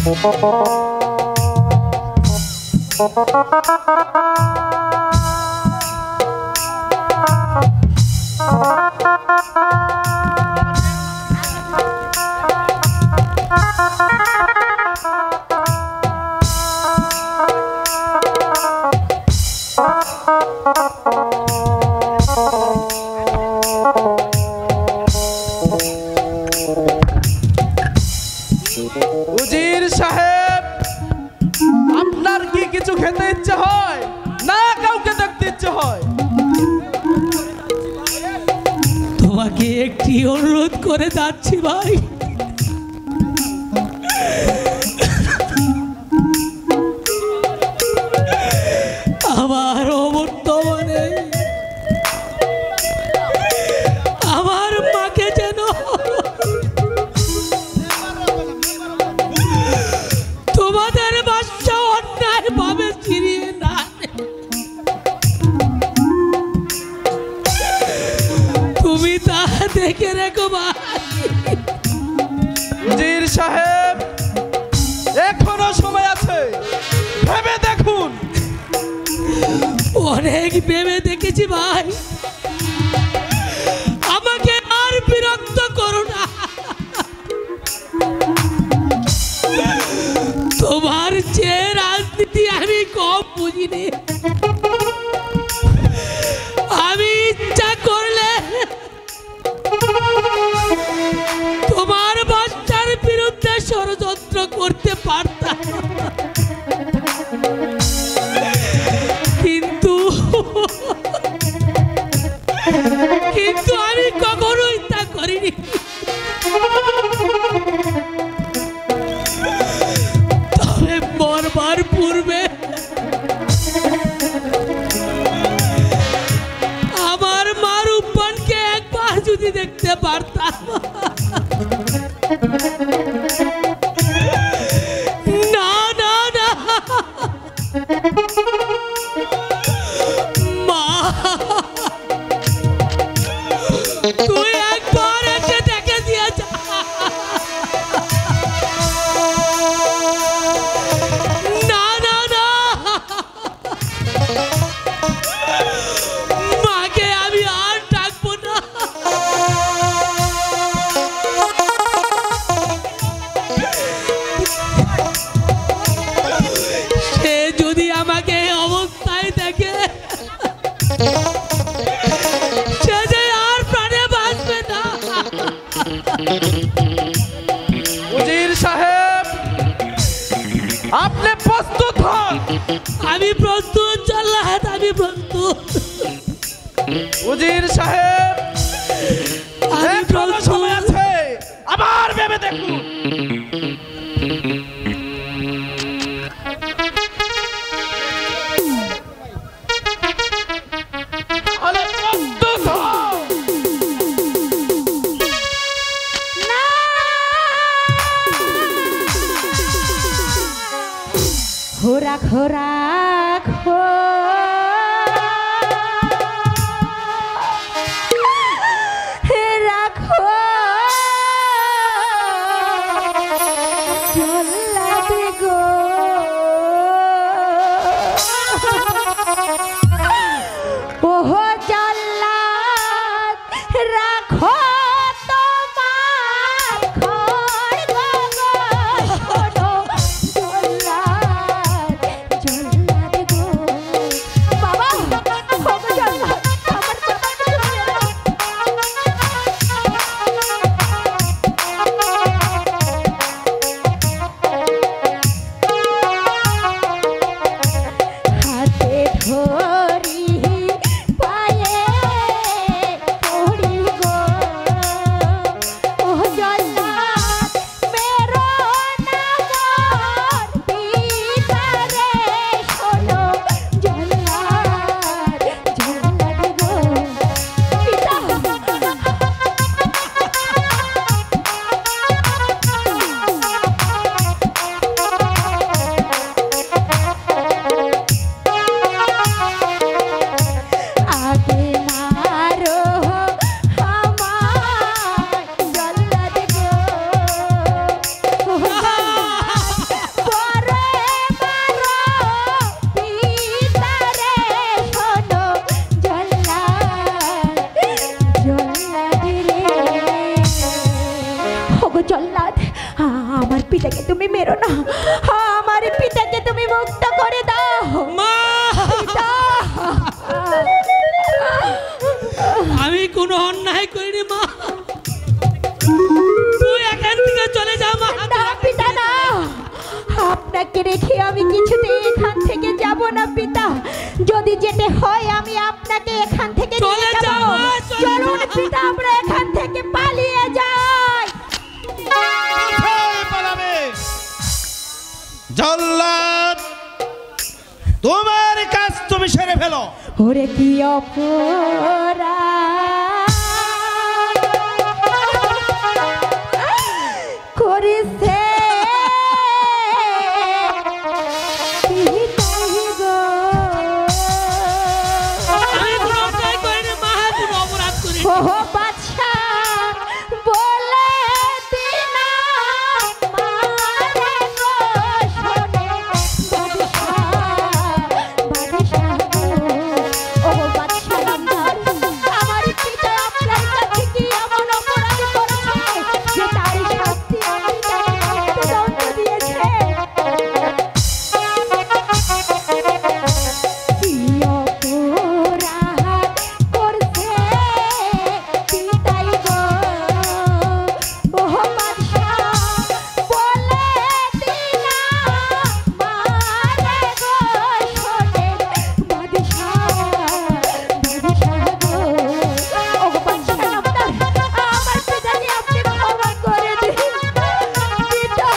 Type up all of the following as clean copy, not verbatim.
উজির সাহেব, আপনার কি কিছু খেতে ইচ্ছে হয় না কাউকে দেখতে ইচ্ছে হয়? তোমাকে একটি অনুরোধ করে যাচ্ছি ভাই, আমার অবর্তমানে আমার মাকে যেন তোমাদের বাচ্চা অন্যায় ভাবে ফিরিয়ে না, তুমি তা দেখে রেখো ভাই। উজির সাহেব, এখনো সময় আছে, ভেবে দেখুন। অনেক ভেবে দেখেছি ভাই, আমাকে আর বিরক্ত করো না। তোমার যে রাজনীতি আমি কম বুঝিনি, আমি ইচ্ছা করলে তোমার বাচ্চার বিরুদ্ধে ষড়যন্ত্র করতে পারতাম, কিন্তু কিন্তু আমি কখনোই তা করিনি। তবে মরবার পূর্বে আমার মার উপমানকে একবার যদি দেখতে পারতাম, না না না মা, তুই একবার এসে দেখে দিয়ে যা। না না না, মাকে আমি আর ডাকবো না। সে যদি আমাকে এই অবস্থায় দেখে, সে যে আর প্রাণে বাঁচবে না। উজির সাহেব, আপনি প্রস্তুত হন। আমি প্রস্তুত, জল্লাদ, আমি প্রস্তুত। উজির সাহেব, আমি এখনো সময় প্রস্তুত। আছে, আবার ভেবে দেখুন। তাহলে প্রস্তুত হন। খোরা খোরা খো রাখো জল্লাদ গো, ওহো জল্লাদ রাখো তোমার খড়গ গো, জল্লাদ জল্লাদ গো। বাবা, ওগো জল্লাদ, আমার কথা শুনে নাও। জল্লাদ, আমার পিতাকে তুমি মেরো না, আমার পিতাকে তুমি মুক্ত করে দাও মা পিতা। আমি কোনো অন্যায় করিনি মা, তুই এখান থেকে চলে যা মা। না পিতা না, আপনাকে রেখে আমি কিছুতেই এখান থেকে যাব না পিতা। যদি যেতে হয় আমি আপনাকে এখান থেকে চলে নিয়ে যাব। যাও, চলে চলুন যাও। পিতা, আমরা এখান থেকে পালিয়ে যাই। কোথায় পালাবে? জল্লাদ, তোমার কাজ তুমি সেরে ফেলো। ওরে কি অপরাধ করেছে পিতাই গো। আমি কোনো অন্যায় করিনি মা, কোনো অপরাধ করিনি। ও বাদশা বলে দিনা মারে গো শোনে বাদশা, বাদশা গো। ও বাদশা নামদার, আমার পিতা আপনার কাছে কি এমন অপরাধ করেছে যে তার শাস্তি আপনি তাকে মৃত্যুদণ্ড দিয়েছেন? কি অপরাধ করছে পিতাই গো। ও বাদশা বলে দিনা মারে গো শোনে বাদশা, বাদশা গো। ও বাদশা নামদার, আমার পিতাকে আপনি ক্ষমা করে দিন পিতা।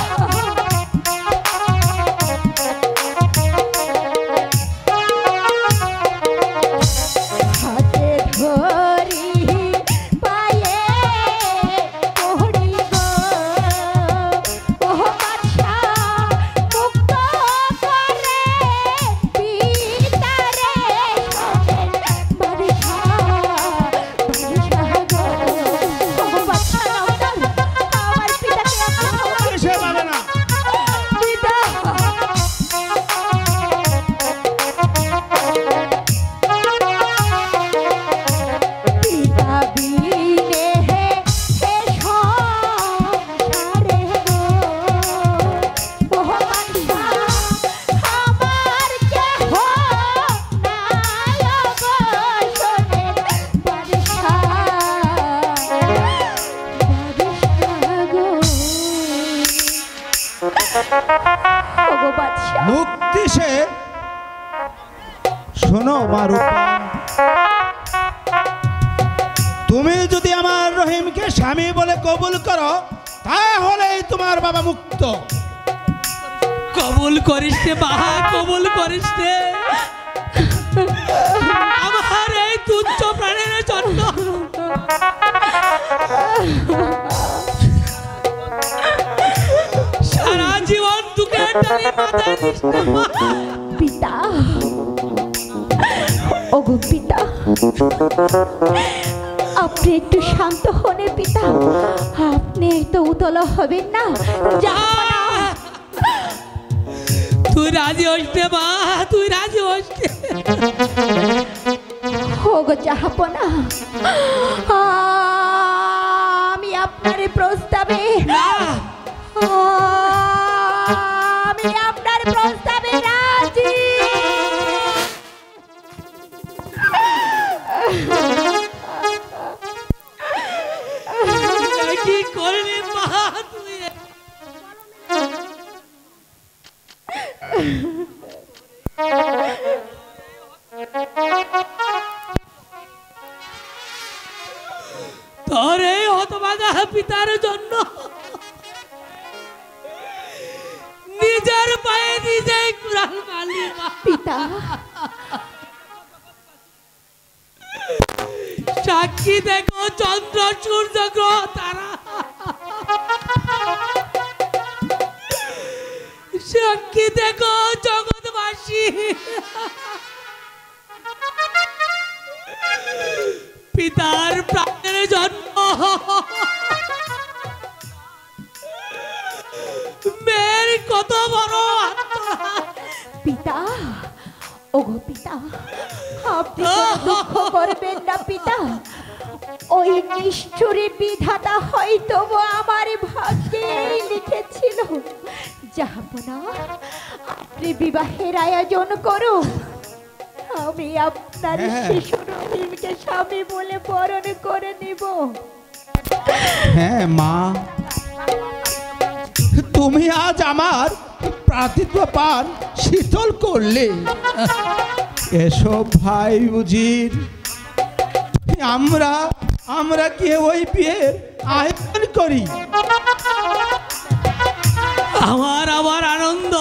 হাতে ধরি পায়ে পড়ি গো। ওহ বাদশা মুক্ত করে পিতারে শোনেন বাদশা, বাদশা গো। ওহ বাদশা নামদার, আমার পিতাকে আপনি ক্ষমা করে সে পাবে না। পিতা। পিতা বিনে হে সংসারে গো। ওহ বাদশা আমার কেহ নাই গো শোনেন বাদশা, বাদশা গো। ওগো বাদশা, মুক্তি সে শোনো মা রূপবান, তুমি যদি আমার রহিমকে স্বামী বলে কবুল করো তাহলেই তোমার বাবা মুক্ত। কবুল করিস রে মা, কবুল করিস রে আমার এই তুচ্ছ প্রাণের জন্য। সারা জীবন তোকে টানি মাথায় দিস না মা। পিতা, ওগো পিতা, আপনি একটু শান্ত হন পিতা। আপনি তো উতলা হবেন না। জাহাপনা, তুই রাজি হইস রে মা, তুই রাজি হইস রে। ওগো জাহাপনা, আমি আপনার প্রস্তাবে, না আমি আপনার প্রস্তাবে রাজি। কি করলি মা তুই? তোর এই হতভাগা পিতার জন্য নিজের পায়ে নিজেই কুড়াল মারলি মা। পিতা, সাক্ষী দেখো চন্দ্র সূর্য গ্রহ তারা, সাক্ষী দেখো জগৎবাসী। পিতার প্রাণের জন্ম, মেয়ের কত বড় আত্মনাদ। পিতা, ওগো পিতা, আপনি কোনো দুঃখ করবেন না পিতা। ওই নিষ্ঠুরী বিধাতা হয়তো আমার ভাগ্য জাহাপনা, আপনি বিবাহের আয়োজন করুন। আমি আপনার শিশু রহিমকে স্বামী বলে বরণ করে নিব। হ্যাঁ মা, তুমি আজ আমার প্রার্থিত পান শীতল করলে। এসব ভাই বুঝির, আমরা কি ওই বিয়ের আয়োজন করি? আমার আবার আনন্দ,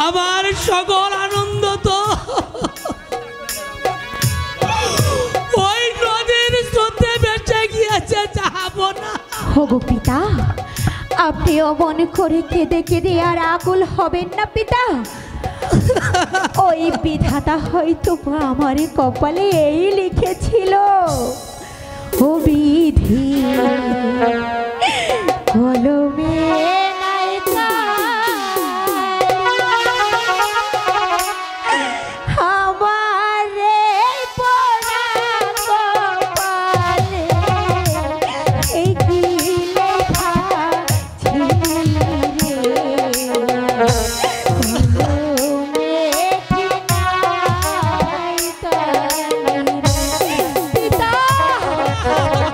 আমার সকল আনন্দ তো ওই নদীর স্রোতে বেঁচে গিয়েছে, যাবো না। ওগো পিতা, আপনি অমন করে কেঁদে কেঁদে আর আকুল হবেন না পিতা। ওই বিধাতা হয়তো আমার কপালে এই লিখেছিল, ও বিধি